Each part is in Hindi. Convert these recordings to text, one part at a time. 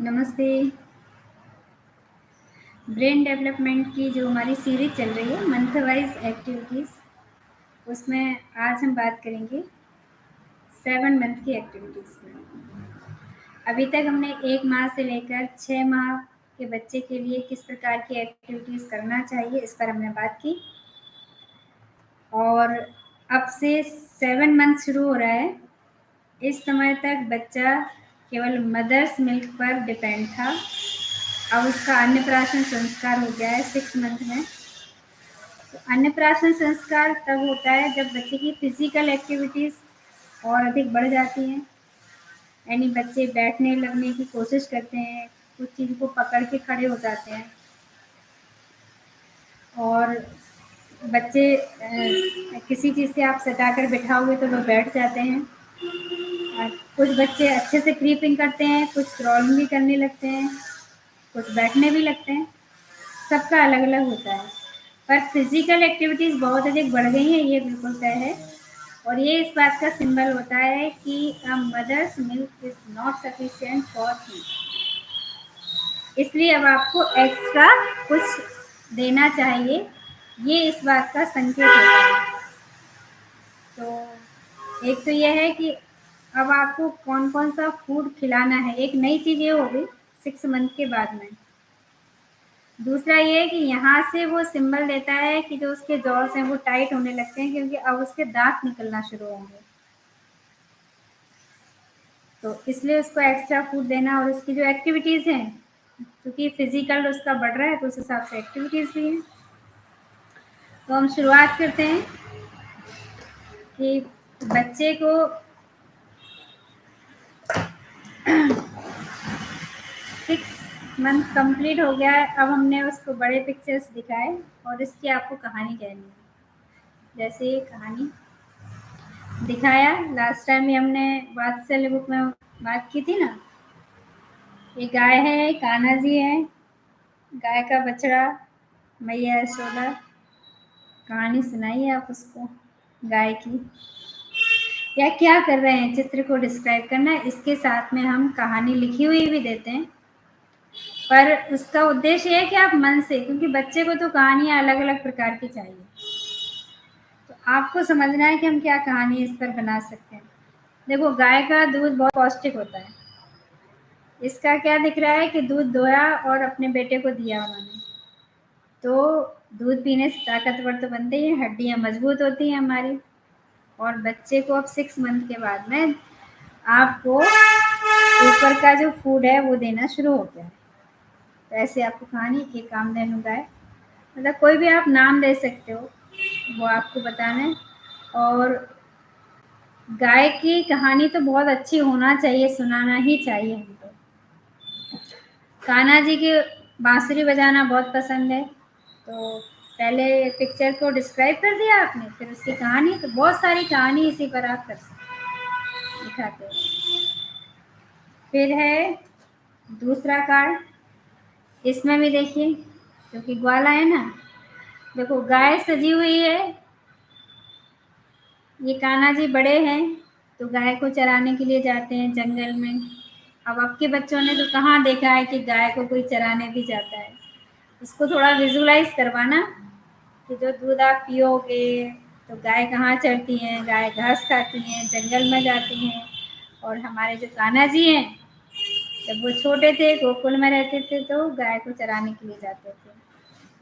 नमस्ते। ब्रेन डेवलपमेंट की जो हमारी सीरीज चल रही है मंथ वाइज एक्टिविटीज़, उसमें आज हम बात करेंगे 7 मंथ की एक्टिविटीज़ में। अभी तक हमने 1 माह से लेकर 6 माह के बच्चे के लिए किस प्रकार की एक्टिविटीज़ करना चाहिए इस पर हमने बात की। और अब से 7 मंथ शुरू हो रहा है। इस समय तक बच्चा केवल मदर्स मिल्क पर डिपेंड था। अब उसका अन्नप्राशन संस्कार हो गया है 6 मंथ में। तो अन्नप्राशन संस्कार तब होता है जब बच्चे की फिजिकल एक्टिविटीज़ और अधिक बढ़ जाती हैं, यानी बच्चे बैठने लगने की कोशिश करते हैं, कुछ चीज़ को पकड़ के खड़े हो जाते हैं और बच्चे किसी चीज़ से आप सटाकर बिठाओगे तो वो बैठ जाते हैं। कुछ बच्चे अच्छे से क्रीपिंग करते हैं, कुछ क्रॉलिंग भी करने लगते हैं, कुछ बैठने भी लगते हैं। सबका अलग अलग होता है, पर फिजिकल एक्टिविटीज़ बहुत अधिक बढ़ गई हैं, ये बिल्कुल तय है। और ये इस बात का सिंबल होता है कि a mother's milk is not sufficient for he, इसलिए अब आपको एक्स्ट्रा कुछ देना चाहिए, ये इस बात का संकेत होता है। तो एक तो ये है कि अब आपको कौन कौन सा फूड खिलाना है, एक नई चीज़ ये होगी 6 मंथ के बाद में। दूसरा ये है कि यहाँ से वो सिंबल देता है कि जो उसके जॉस हैं वो टाइट होने लगते हैं, क्योंकि अब उसके दांत निकलना शुरू होंगे। तो इसलिए उसको एक्स्ट्रा फूड देना और उसकी जो एक्टिविटीज़ हैं, क्योंकि फिजिकल उसका बढ़ रहा है तो उस हिसाब से एक्टिविटीज़ भी हैं। तो हम शुरुआत करते हैं कि बच्चे को 6 मंथ कंप्लीट हो गया है। अब हमने उसको बड़े पिक्चर्स दिखाए और इसकी आपको कहानी कहनी है। जैसे ये कहानी दिखाया लास्ट टाइम भी हमने वात्सल्य बुक में बात की थी ना। ये गाय है, कान्हा जी है, गाय का बछड़ा, मैया यशोदा। कहानी सुनाइए आप उसको गाय की, या क्या कर रहे हैं चित्र को डिस्क्राइब करना है। इसके साथ में हम कहानी लिखी हुई भी देते हैं, पर उसका उद्देश्य है कि आप मन से, क्योंकि बच्चे को तो कहानियाँ अलग अलग प्रकार की चाहिए, तो आपको समझना है कि हम क्या कहानी इस पर बना सकते हैं। देखो, गाय का दूध बहुत पौष्टिक होता है। इसका क्या दिख रहा है कि दूध दोया और अपने बेटे को दिया उन्होंने, तो दूध पीने से ताकतवर तो बनते ही हैं, हड्डियाँ मजबूत होती हैं हमारी। और बच्चे को अब 6 मंथ के बाद में आपको ऊपर का जो फूड है वो देना शुरू हो गया है। तो ऐसे आपको कहानी एक कामधेनु गाय, मतलब कोई भी आप नाम दे सकते हो, वो आपको बताना है। और गाय की कहानी तो बहुत अच्छी होना चाहिए, सुनाना ही चाहिए हमको। कान्हा जी की बांसुरी बजाना बहुत पसंद है, तो पहले पिक्चर को डिस्क्राइब कर दिया आपने, फिर उसकी कहानी, तो बहुत सारी कहानी इसी पर आप कर सकते हैं, दिखाते हैं। फिर है दूसरा कार्ड, इसमें भी देखिए, क्योंकि ग्वाला है ना। देखो, गाय सजी हुई है, ये कान्हा जी बड़े हैं तो गाय को चराने के लिए जाते हैं जंगल में। अब आपके बच्चों ने तो कहाँ देखा है कि गाय को कोई चराने भी जाता है। उसको थोड़ा विजुलाइज करवाना कि जो दूध आप पियोगे तो गाय कहाँ चरती हैं, गाय घास खाती हैं, जंगल में जाती हैं। और हमारे जो कान्हा जी हैं, जब वो छोटे थे गोकुल में रहते थे तो गाय को चराने के लिए जाते थे।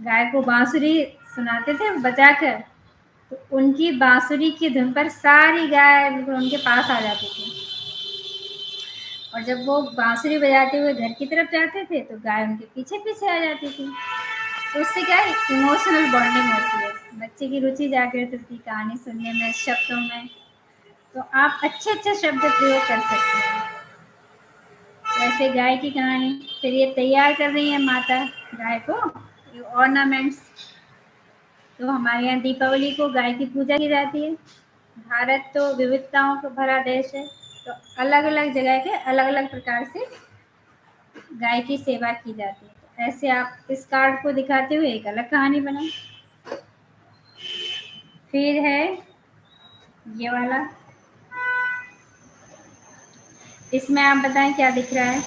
गाय को बांसुरी सुनाते थे बजाकर, तो उनकी बांसुरी की धुन पर सारी गाय बिल्कुल उनके पास आ जाती थी। और जब वो बांसुरी बजाते हुए घर की तरफ जाते थे तो गाय उनके पीछे पीछे आ जाती थी। तो उससे क्या है, इमोशनल बॉन्डिंग होती है, बच्चे की रुचि जागृत होती है कहानी सुनने में, शब्दों में। तो आप अच्छे अच्छे शब्द प्रयोग कर सकते हैं। जैसे गाय की कहानी, फिर ये तैयार कर रही है माता गाय को ऑर्नामेंट्स। तो हमारे यहाँ दीपावली को गाय की पूजा की जाती है। भारत तो विविधताओं का भरा देश है, तो अलग अलग जगह के अलग अलग प्रकार से गाय की सेवा की जाती है। तो ऐसे आप इस कार्ड को दिखाते हुए एक अलग कहानी बनाएं। फिर है ये वाला, इसमें आप बताएं क्या दिख रहा है।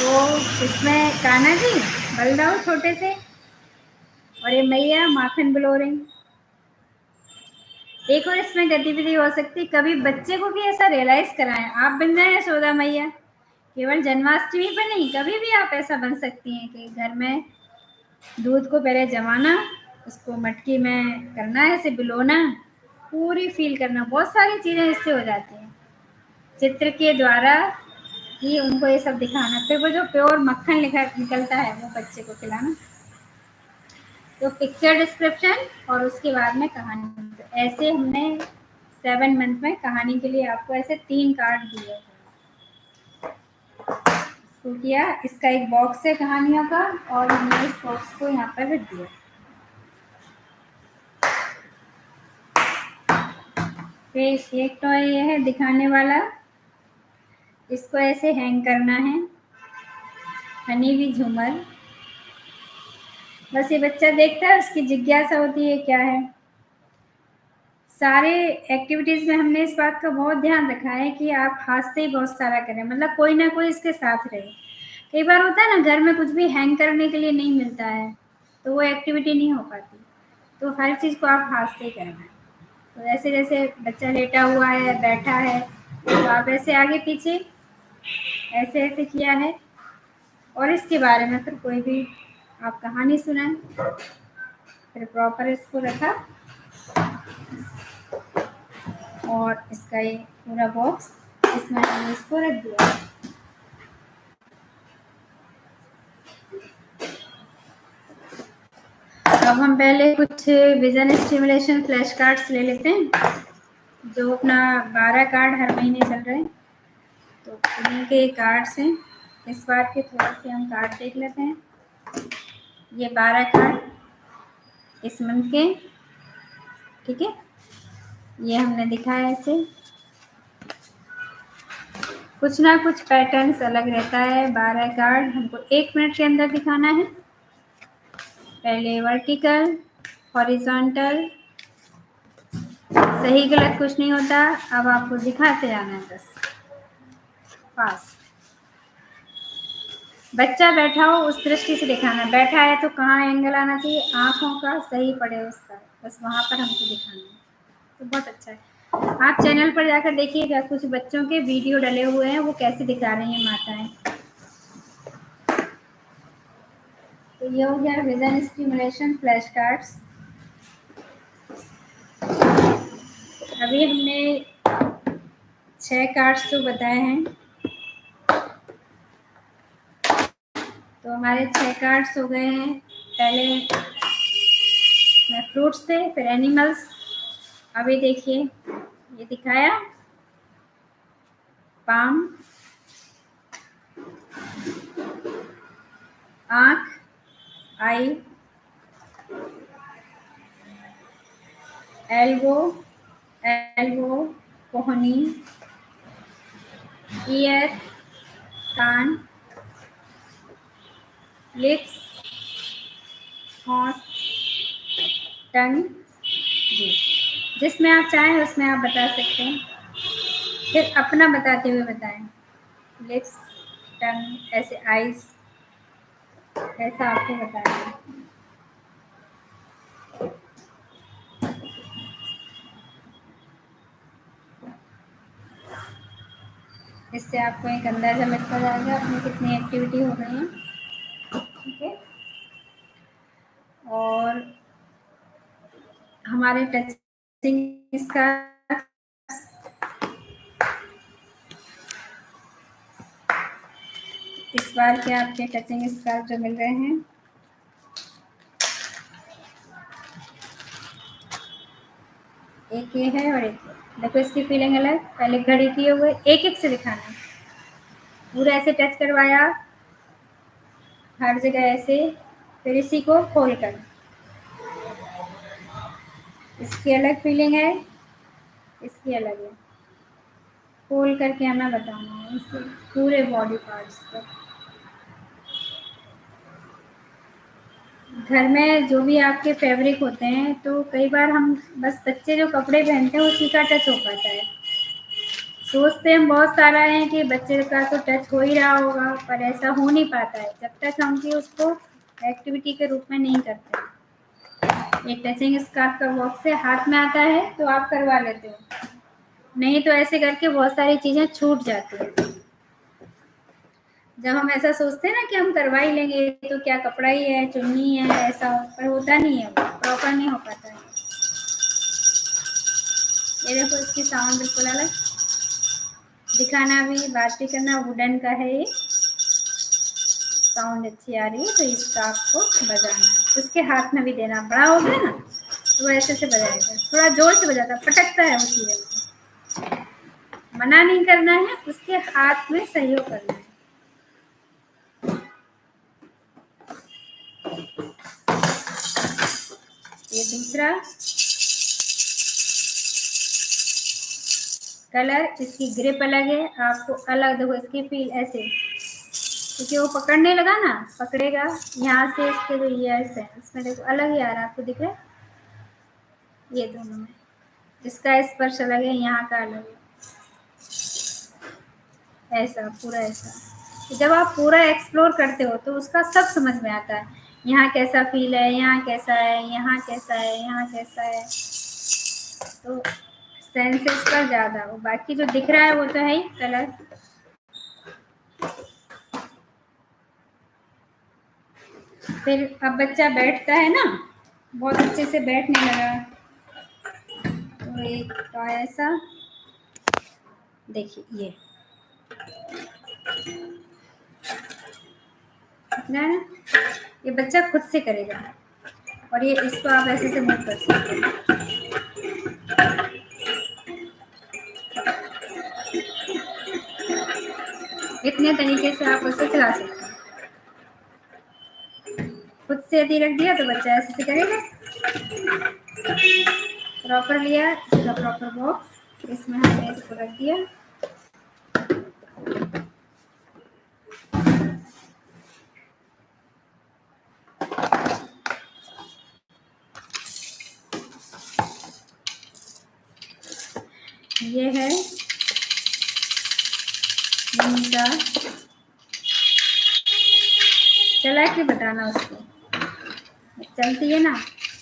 तो इसमें कान्हा जी बलदाऊ छोटे से, और ये मैया माखन बिलो रही। एक और इसमें गतिविधि हो सकती है, कभी बच्चे को भी ऐसा रियलाइज कराएं, आप बन जाए यशोदा मैया। केवल जन्माष्टमी पर नहीं, कभी भी आप ऐसा बन सकती हैं कि घर में दूध को पहले जमाना, उसको मटकी में करना है, ऐसे बिलोना, पूरी फील करना, बहुत सारी चीज़ें इससे हो जाती हैं चित्र के द्वारा ही उनको ये सब दिखाना। फिर वो जो प्योर मक्खन लिखा निकलता है वो बच्चे को खिलाना। तो पिक्चर डिस्क्रिप्शन और उसके बाद में कहानी। तो ऐसे हमने 7 मंथ में कहानी के लिए आपको ऐसे 3 कार्ड दिए तो किया। इसका एक बॉक्स है कहानियों का, और हमने इस बॉक्स को यहाँ पर रख दिया। फिर एक टॉय ये है दिखाने वाला, इसको ऐसे हैंग करना है, हनी भी झूमर। बस ये बच्चा देखता है, उसकी जिज्ञासा होती है क्या है। सारे एक्टिविटीज़ में हमने इस बात का बहुत ध्यान रखा है कि आप हाथ से ही बहुत सारा करें, मतलब कोई ना कोई इसके साथ रहे। कई बार होता है ना, घर में कुछ भी हैंग करने के लिए नहीं मिलता है तो वो एक्टिविटी नहीं हो पाती, तो हर चीज़ को आप हाथ से ही करना है। तो ऐसे जैसे बच्चा लेटा हुआ है, बैठा है, तो आप ऐसे आगे पीछे ऐसे ऐसे किया है, और इसके बारे में फिर कोई भी आप कहानी सुनाएं। फिर प्रॉपर इसको रखा, और इसका ये पूरा बॉक्स इसमें हमने इसको रख दिया। अब हम पहले कुछ विजन स्टिमुलेशन फ्लैश कार्ड्स ले लेते हैं, जो अपना 12 कार्ड हर महीने चल रहे हैं, तो उन्हीं के कार्ड्स हैं। इस बार के थोड़े से हम कार्ड देख लेते हैं। ये 12 कार्ड इस मंथ के, ठीक है। ये हमने दिखाया ऐसे, कुछ ना कुछ पैटर्न्स अलग रहता है। 12 कार्ड हमको 1 मिनट के अंदर दिखाना है। पहले वर्टिकल, हॉरिजॉन्टल, सही गलत कुछ नहीं होता, अब आपको दिखाते जाना है बस फास्ट। बच्चा बैठा हो उस दृष्टि से दिखाना, बैठा है तो कहाँ एंगल आना चाहिए, आँखों का सही पड़े उसका, बस वहाँ पर हमको दिखाना है। तो बहुत अच्छा है। आप चैनल पर जाकर देखिएगा, कुछ बच्चों के वीडियो डले हुए हैं, वो कैसे दिखा रही हैं माताएं। तो ये हो गया विजन स्टिमुलेशन फ्लैश कार्ड्स। अभी हमने 6 कार्ड्स तो बताए हैं, तो हमारे 6 कार्ड्स हो गए हैं। पहले फ्रूट्स थे, फिर एनिमल्स। अभी देखिए ये दिखाया, पाम, आँख, आई, एल्बो, एल्बो, कोहनी, ईयर, कान, लिप्स, होंठ, टंग। जी, जिसमें आप चाहें उसमें आप बता सकते हैं, फिर अपना बताते हुए बताएं। लिप्स, टंग, ऐसे आइज, ऐसा आपको बताना है। इससे आपको एक अंदाज़ा मिलता जाएगा अपनी कितनी एक्टिविटी हो गई है, ठीक है। और हमारे टचिंग इसका इस बार के आपके टचिंग स्कार्फ जो मिल रहे हैं, एक ये है और एक देखो, इसकी फीलिंग अलग। पहले घड़ी किए हुए एक एक से दिखाना, पूरा ऐसे टच करवाया हर जगह ऐसे, फिर इसी को खोल कर, इसकी अलग फीलिंग है, इसकी अलग है। खोल करके हमें बताना है इससे पूरे बॉडी पार्ट्स पर। घर में जो भी आपके फैब्रिक होते हैं, तो कई बार हम बस बच्चे जो कपड़े पहनते हैं उसी का टच हो पाता है, सोचते हम बहुत सारा है कि बच्चे का तो टच हो ही रहा होगा, पर ऐसा हो नहीं पाता है जब तक हम कि उसको एक्टिविटी के रूप में नहीं करते। ये टचिंग स्कार्फ का बॉक्स से हाथ में आता है तो आप करवा लेते हो, नहीं तो ऐसे करके बहुत सारी चीज़ें छूट जाती हैं। जब हम ऐसा सोचते हैं ना कि हम करवा ही लेंगे, तो क्या कपड़ा ही है, चुन्नी है, ऐसा, पर होता नहीं है, वो प्रॉपर नहीं हो पाता है। ये देखो, इसकी साउंड बिल्कुल अलग, दिखाना भी बात भी करना, वुडन का है ये, साउंड अच्छी आ रही है तो इसका आपको बजाना है, उसके हाथ में भी देना, बड़ा हो गया ना तो वो ऐसे से बजाएगा, थोड़ा जोर से बजाता, पटकता है वो चीज़ें, मना नहीं करना है, उसके हाथ में सहयोग करना है। ये दूसरा कलर, इसकी ग्रिप अलग है, आपको अलग देखो इसकी फील ऐसे, क्योंकि वो पकड़ने लगा ना, पकड़ेगा यहाँ से, इसके जो ईयर्स है इसमें देखो अलग ही आ रहा है, आपको दिख रहा है, ये दोनों में इसका स्पर्श अलग है, यहाँ का अलग है, ऐसा पूरा ऐसा। तो जब आप पूरा एक्सप्लोर करते हो तो उसका सब समझ में आता है, यहाँ कैसा फील है, यहाँ कैसा है, यहाँ कैसा है, यहाँ कैसा है, तो सेंसेस का ज़्यादा, वो बाकी जो दिख रहा है वो तो है ही कलर। फिर अब बच्चा बैठता है ना, बहुत अच्छे से बैठने लगा, तो एक टॉय ऐसा, देखिए ये ना, ये बच्चा खुद से करेगा, और ये इसको आप ऐसे से मूव कर सकते हैं, इतने तरीके से आप उसे खिला सकते हैं। खुद से यदि रख दिया तो बच्चा ऐसे से करेगा, प्रॉपर लिया इसका प्रॉपर बॉक्स, इसमें हमने इसको रख दिया, ये है नीचा, चला के बताना उसको, चलती है ना,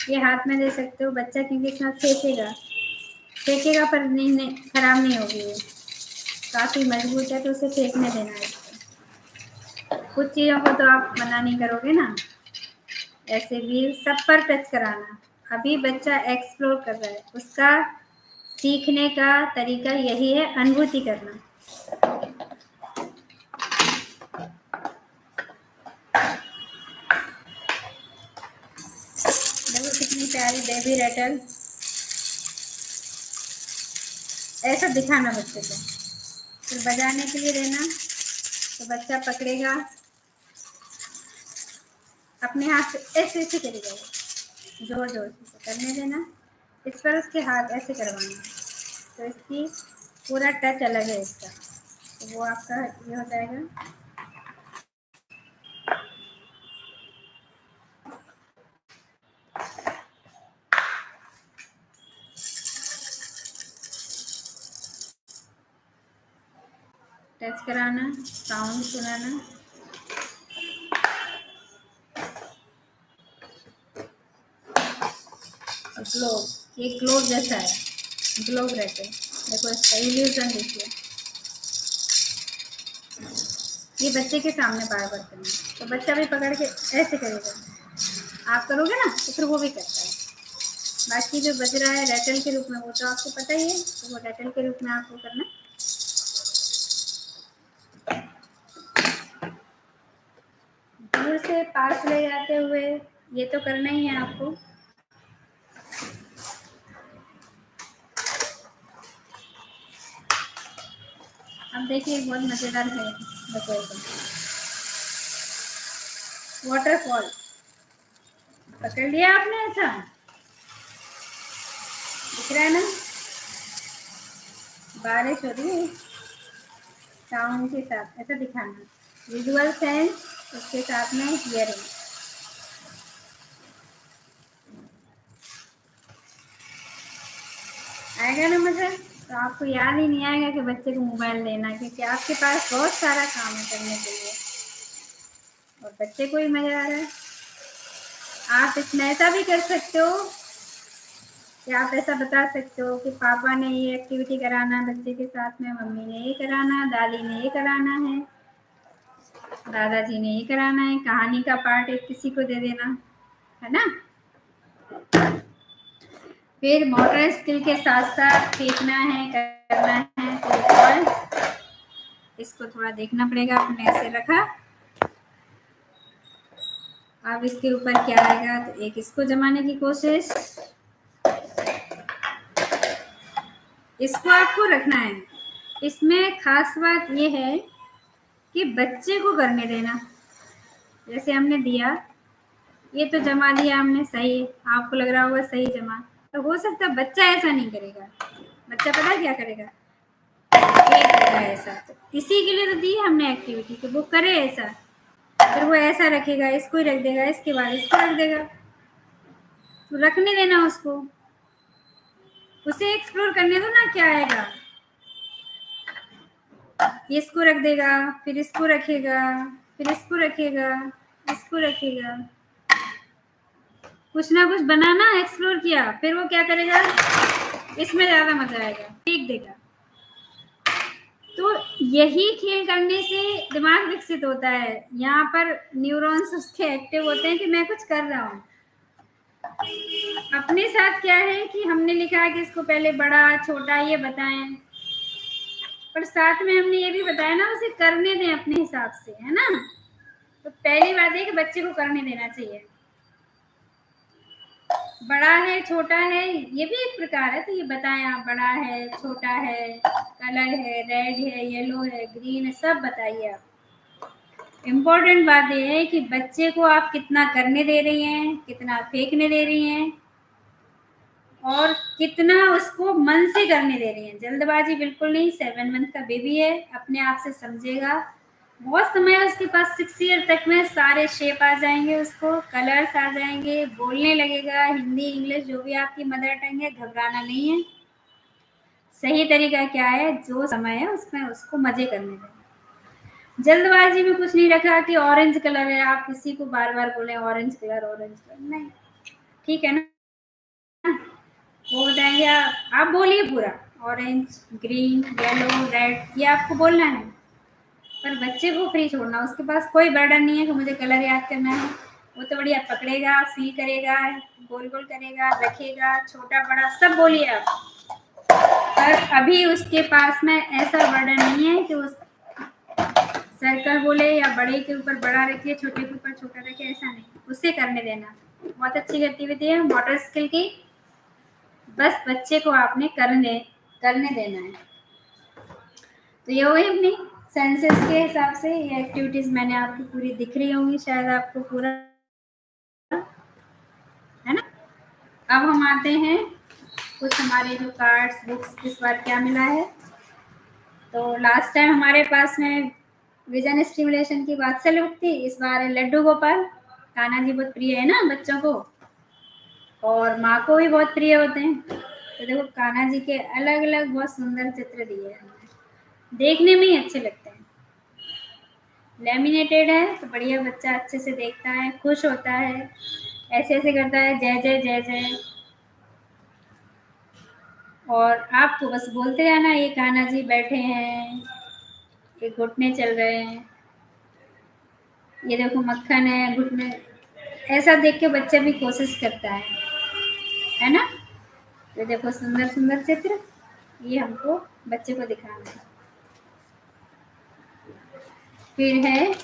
ये हाथ में दे सकते हो, बच्चा क्योंकि इसमें फेंकेगा, फेंकेगा पर नहीं खराब नहीं होगी, ये काफ़ी मजबूत है तो उसे फेंकने देना है इसको। कुछ चीज़ों को तो आप मना नहीं करोगे ना, ऐसे भी सब पर टच कराना, अभी बच्चा एक्सप्लोर कर रहा है, उसका सीखने का तरीका यही है, अनुभूति करना। देखो कितनी प्यारी बेबी रेटल, ऐसा दिखाना बच्चे को, फिर बजाने के लिए देना, तो बच्चा पकड़ेगा, अपने हाथ से ऐसे ऐसे करेगा, जोर जोर से करने देना, इस पर उसके हाथ ऐसे करवाना, तो इसकी पूरा टच अलग है इसका, तो वो आपका ये हो जाएगा। टच कराना, साउंड सुनाना, और ग्लोव, ये ग्लोव जैसा है, ग्लोव रहते हैं, देखो इसका इल्यूजन देखिए, ये बच्चे के सामने बार बार करना, तो बच्चा भी पकड़ के ऐसे करेगा, आप करोगे ना तो फिर वो भी करता है। बाकी जो बज रहा है रेटल के रूप में, वो तो आपको पता ही है, तो वो रेटल के रूप में आपको करना, दूर से पास ले जाते हुए, ये तो करना ही है आपको। अब देखिए बहुत मज़ेदार है, बताइए, वाटरफॉल, पकड़ लिया आपने, ऐसा दिख रहा है ना, बारिश हो रही है, साउंड के साथ ऐसा दिखाना, विजुअल सेंस उसके साथ में हियरिंग, आएगा ना मज़ा। तो आपको याद ही नहीं आएगा कि बच्चे को मोबाइल देना, क्योंकि आपके पास बहुत सारा काम है करने के लिए और बच्चे को ही मज़ा आ रहा है। आप इसमें ऐसा भी कर सकते हो कि आप ऐसा बता सकते हो कि पापा ने ये एक्टिविटी कराना बच्चे के साथ में, मम्मी ने ये कराना, दादी ने ये कराना है, दादाजी ने ये कराना है। कहानी का पार्ट एक किसी को दे देना, है ना। फिर मोटर स्किल के साथ साथ सीखना है, करना है। तो इसको थोड़ा देखना पड़ेगा। आपने ऐसे रखा, अब इसके ऊपर क्या आएगा, तो एक इसको जमाने की कोशिश, इसको आपको रखना है। इसमें खास बात ये है कि बच्चे को करने देना। जैसे हमने दिया, ये तो जमा दिया हमने, सही आपको लग रहा होगा सही जमा, तो हो सकता है बच्चा ऐसा नहीं करेगा। बच्चा पता है क्या करेगा, ये करेगा ऐसा। तो इसी के लिए तो दी है हमने एक्टिविटी कि वो करे ऐसा। फिर वो ऐसा रखेगा, इसको ही रख देगा, इसके बाद इसको रख देगा। तो रखने देना उसको, उसे एक्सप्लोर करने दो ना क्या आएगा। इसको रख देगा, फिर इसको रखेगा, फिर इसको रखेगा, इसको रखेगा। कुछ ना कुछ बनाना, एक्सप्लोर किया, फिर वो क्या करेगा, इसमें ज्यादा मजा आएगा, फेंक देगा। तो यही खेल करने से दिमाग विकसित होता है। यहाँ पर न्यूरॉन्स उसके एक्टिव होते हैं कि मैं कुछ कर रहा हूँ। अपने साथ क्या है कि हमने लिखा है कि इसको पहले बड़ा छोटा ये बताएं, पर साथ में हमने ये भी बताया ना उसे करने दें अपने हिसाब से, है ना। तो पहली बात है कि बच्चे को करने देना चाहिए। बड़ा है छोटा है ये भी एक प्रकार है, तो ये बताएं आप, बड़ा है छोटा है, कलर है, रेड है, येलो है, ग्रीन है, सब बताइए आप। इम्पोर्टेंट बात ये है कि बच्चे को आप कितना करने दे रही हैं, कितना फेंकने दे रही हैं और कितना उसको मन से करने दे रही हैं। जल्दबाजी बिल्कुल नहीं। 7 मंथ का बेबी है, अपने आप से समझेगा। बहुत समय है उसके पास, 6 ईयर तक में सारे शेप आ जाएंगे, उसको कलर्स आ जाएंगे, बोलने लगेगा हिंदी इंग्लिश जो भी आपकी मदर टंग है। घबराना नहीं है। सही तरीका क्या है, जो समय है उसमें उसको मजे करने दें। जल्दबाजी में कुछ नहीं रखा कि ऑरेंज कलर है, आप किसी को बार बार बोले ऑरेंज कलर ऑरेंज कलर, नहीं। ठीक है ना, वो बताएंगे आप बोलिए पूरा, ऑरेंज ग्रीन येलो रेड, ये आपको बोलना है। पर बच्चे को फ्री छोड़ना, उसके पास कोई बर्डन नहीं है कि मुझे कलर याद करना है। वो तो बढ़िया पकड़ेगा, फील करेगा, गोल गोल करेगा, रखेगा, छोटा बड़ा सब बोलिए आप। पर अभी उसके पास में ऐसा बर्डन नहीं है कि उस सर्कल बोले या बड़े के ऊपर बड़ा रखे, छोटे के ऊपर छोटा रखे, ऐसा नहीं। उसे करने देना। बहुत अच्छी गतिविधि है मोटर स्किल की। बस बच्चे को आपने करने देना है। तो ये वही अपनी सेंसेस के हिसाब से ये एक्टिविटीज मैंने आपको पूरी दिख रही होंगी शायद आपको पूरा, है ना। अब हम आते हैं कुछ हमारे जो कार्ड्स बुक्स इस बार क्या मिला है। तो लास्ट टाइम हमारे पास में विजन स्टिमुलेशन की बात चल रही थी, इस बार है लड्डू गोपाल। कान्हा जी बहुत प्रिय है ना बच्चों को, और माँ को भी बहुत प्रिय होते हैं। तो देखो कान्हा जी के अलग अलग बहुत सुंदर चित्र दिए हैं, देखने में ही अच्छे लगते हैं। लेमिनेटेड है तो बढ़िया, बच्चा अच्छे से देखता है, खुश होता है, ऐसे ऐसे करता है जय जय जय जय। और आपको बस बोलते रहना, ये कान्हा जी बैठे हैं, ये घुटने चल रहे हैं, ये देखो मक्खन है घुटने। ऐसा देख के बच्चा भी कोशिश करता है ना। तो देखो सुंदर सुंदर चित्र, ये हमको बच्चे को दिखाना है। फिर है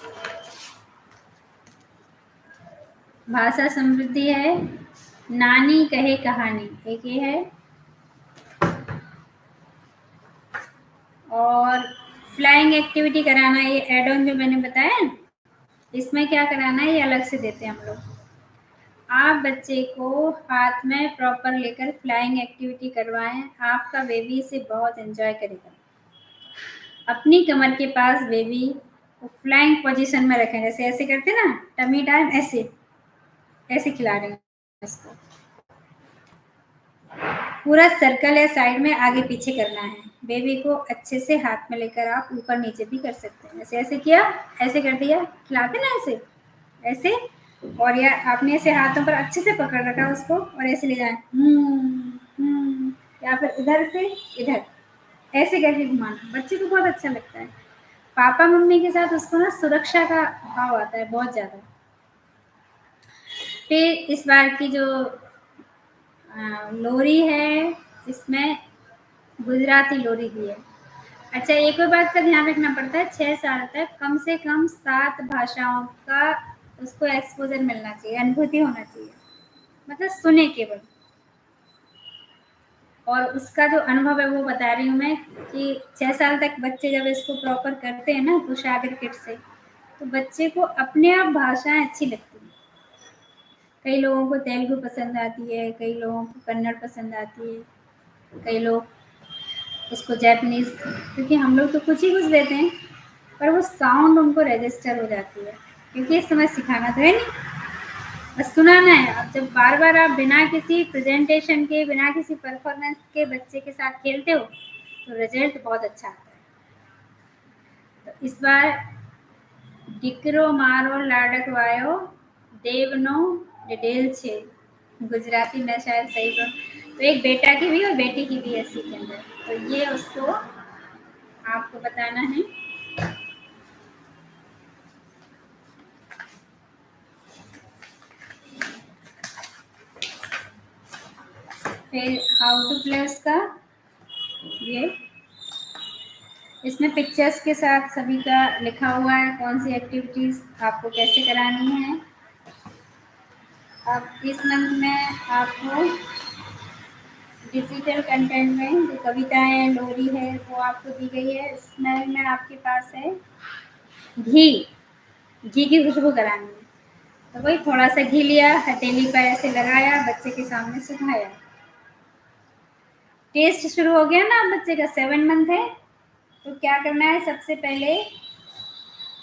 भाषा समृद्धि है, नानी कहे कहानी, एक ये है। और फ्लाइंग एक्टिविटी कराना, ये एड ऑन जो मैंने बताया, इसमें क्या कराना है ये अलग से देते हैं हम लोग। आप बच्चे को हाथ में प्रॉपर लेकर फ्लाइंग एक्टिविटी करवाएं, आपका बेबी इसे बहुत एंजॉय करेगा। अपनी कमर के पास बेबी को फ्लाइंग पोजीशन में रखें, जैसे ऐसे करते ना टमी टाइम, ऐसे ऐसे खिला रहे हैं इसको। पूरा सर्कल या साइड में आगे पीछे करना है। बेबी को अच्छे से हाथ में लेकर आप ऊपर नीचे भी कर सकते हैं। ऐसे ऐसे किया, ऐसे कर दिया, खिलाते ना ऐसे ऐसे, और या आपने ऐसे हाथों पर अच्छे से पकड़ रखा उसको और ऐसे ले जाए, या फिर इधर से इधर ऐसे करके घुमाना। बच्चे को बहुत अच्छा लगता है। पापा मम्मी के साथ उसको ना सुरक्षा का भाव आता है बहुत ज़्यादा। फिर इस बार की जो लोरी है, इसमें गुजराती लोरी दी है। अच्छा, एक और बात का ध्यान रखना पड़ता है, 6 साल तक कम से कम 7 भाषाओं का उसको एक्सपोज़र मिलना चाहिए, अनुभूति होना चाहिए, मतलब सुने केवल। और उसका जो अनुभव है वो बता रही हूँ मैं कि 6 साल तक बच्चे जब इसको प्रॉपर करते हैं ना कुशाग्र किट से, तो बच्चे को अपने आप भाषाएँ अच्छी लगती हैं। कई लोगों को तेलुगु पसंद आती है, कई लोगों को कन्नड़ पसंद आती है, कई लोग उसको जैपनीज़, क्योंकि हम लोग तो कुछ ही कुछ देते हैं, पर वो साउंड उनको रजिस्टर हो जाती है, क्योंकि इस समय सिखाना तो है नहीं, बस सुनाना है। अब जब बार-बार आप बिना किसी प्रेज़ेंटेशन के, बिना किसी परफ़ॉर्मेंस के बच्चे के साथ खेलते हो, तो रिज़ल्ट बहुत अच्छा आता है। तो इस बार દીકરો મારો લાડકવાયો देवनो डिटेल छे, गुजराती में शायद सही बोल, तो एक बेटा की भी और बेटी की भी है इसी के अंदर। तो ये उसको आपको बताना है। फिर हाउ टू प्ले उसका ये, इसमें पिक्चर्स के साथ सभी का लिखा हुआ है, कौन सी एक्टिविटीज़ आपको कैसे करानी है। अब इस मंथ में आपको डिजिटल कंटेंट में जो कविताएँ हैं, लोरी है, वो आपको दी गई है। इसमें में आपके पास है घी, घी की खुशबू करानी है। तो वही थोड़ा सा घी लिया, हथेली पर ऐसे लगाया, बच्चे के सामने सुखाया। टेस्ट शुरू हो गया ना, बच्चे का 7 मंथ है, तो क्या करना है सबसे पहले।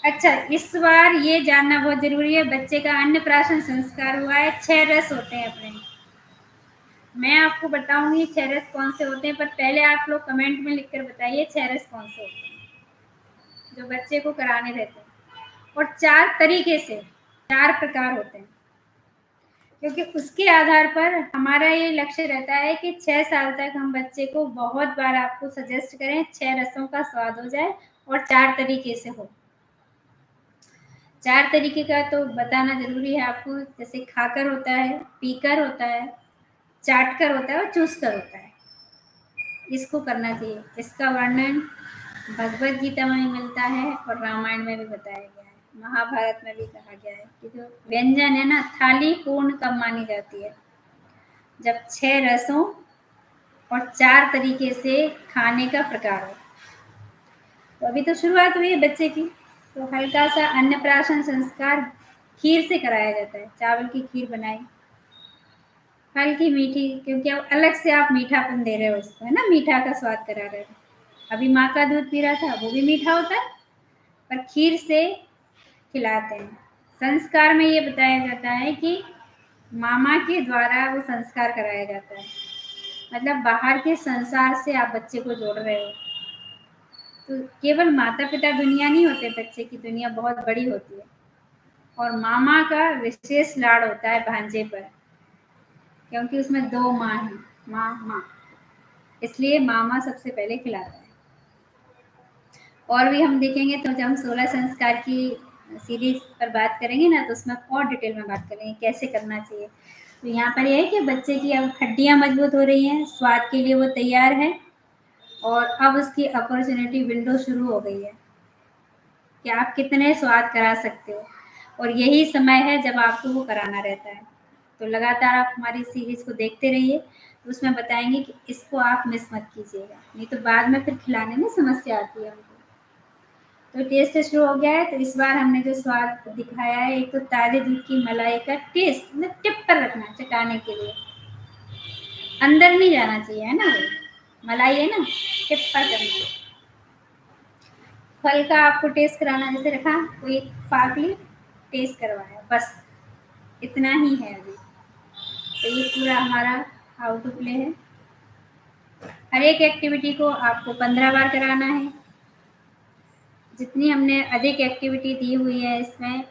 अच्छा, इस बार ये जानना बहुत ज़रूरी है, बच्चे का अन्नप्राशन संस्कार हुआ है, 6 रस होते हैं अपने। मैं आपको बताऊँगी 6 रस कौन से होते हैं, पर पहले आप लोग कमेंट में लिखकर बताइए 6 रस कौन से होते हैं, जो बच्चे को कराने रहते हैं। और 4 तरीके से, 4 प्रकार होते हैं, क्योंकि उसके आधार पर हमारा ये लक्ष्य रहता है कि 6 साल तक हम बच्चे को बहुत बार आपको सजेस्ट करें, 6 रसों का स्वाद हो जाए और 4 तरीके से हो। 4 तरीके का तो बताना ज़रूरी है आपको, जैसे खाकर होता है, पीकर होता है, चाटकर होता है और चूसकर होता है। इसको करना चाहिए। इसका वर्णन भगवद गीता में भी मिलता है और रामायण में भी बताया गया है, महाभारत में भी कहा गया है कि जो व्यंजन है ना, थाली पूर्ण कब मानी जाती है, जब 6 रसों और 4 तरीके से खाने का प्रकार हो। तो अभी तो शुरुआत हुई है बच्चे की, तो हल्का सा अन्नप्राशन संस्कार खीर से कराया जाता है। चावल की खीर बनाई, हल्की मीठी, क्योंकि अब अलग से आप मीठापन दे रहे हो उसको, है ना, मीठा का स्वाद करा रहे हो। अभी माँ का दूध पी रहा था, वो भी मीठा होता है, पर खीर से खिलाते हैं। संस्कार में ये बताया जाता है कि मामा के द्वारा वो संस्कार कराया जाता है, मतलब बाहर के संसार से आप बच्चे को जोड़ रहे हो। तो केवल माता-पिता दुनिया नहीं होते, बच्चे की दुनिया बहुत बड़ी होती है। और मामा का विशेष लाड़ होता है भांजे पर, क्योंकि उसमें 2 माँ हैं, माँ, इसलिए मामा सबसे पहले खिलाता है। और भी हम देखेंगे तो जब हम 16 संस्कार की सीरीज़ पर बात करेंगे ना, तो उसमें और डिटेल में बात करेंगे कैसे करना चाहिए। तो यहाँ पर ये है कि बच्चे की अब हड्डियाँ मजबूत हो रही हैं, स्वाद के लिए वो तैयार है, और अब उसकी अपॉर्च्युनिटी विंडो शुरू हो गई है कि आप कितने स्वाद करा सकते हो, और यही समय है जब आपको वो कराना रहता है। तो लगातार आप हमारी सीरीज़ को देखते रहिए, तो उसमें बताएँगे कि इसको आप मिस मत कीजिएगा, नहीं तो बाद में फिर खिलाने में समस्या आती है हमको। तो टेस्ट शुरू हो गया है, तो इस बार हमने जो स्वाद दिखाया है, एक तो ताज़े दूध की मलाई का टेस्ट, मतलब टिप पर रखना है चटाने के लिए, अंदर नहीं जाना चाहिए, है ना, वो मलाई है ना, टिप पर करना है। फल का आपको टेस्ट कराना, जैसे रखा कोई फाक ली, टेस्ट करवाया, बस इतना ही है अभी। तो ये पूरा हमारा हाउ टू प्ले है। हर एक एक्टिविटी को आपको 15 बार कराना है। जितनी हमने अधिक एक्टिविटी दी हुई है इसमें,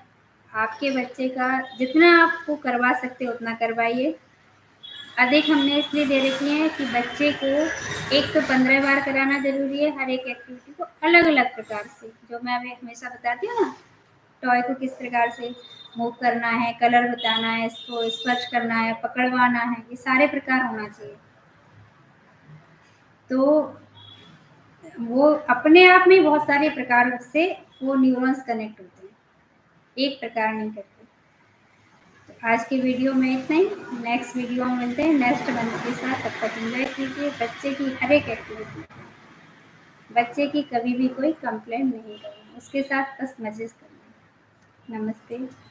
आपके बच्चे का जितना आपको करवा सकते हो उतना करवाइए। अधिक हमने इसलिए दे रखी है कि बच्चे को एक तो 15 बार कराना ज़रूरी है, हर एक एक्टिविटी को अलग-अलग प्रकार से। जो मैं अभी हमेशा बताती हूँ ना, टॉय को किस प्रकार से मूव करना है, कलर बताना है, इसको स्पर्श करना है, पकड़वाना है, ये सारे प्रकार होना चाहिए। तो वो अपने आप में बहुत सारे प्रकार से वो न्यूरॉन्स कनेक्ट होते हैं, एक प्रकार नहीं करते। तो आज की वीडियो में इतना ही। नेक्स्ट वीडियो में मिलते हैं नेक्स्ट मंथ के साथ। तब तक एंजॉय कीजिए बच्चे की हर एक एक्टिविटी। बच्चे की कभी भी कोई कंप्लेंट नहीं करना, उसके साथ बस मजे करना। नमस्ते।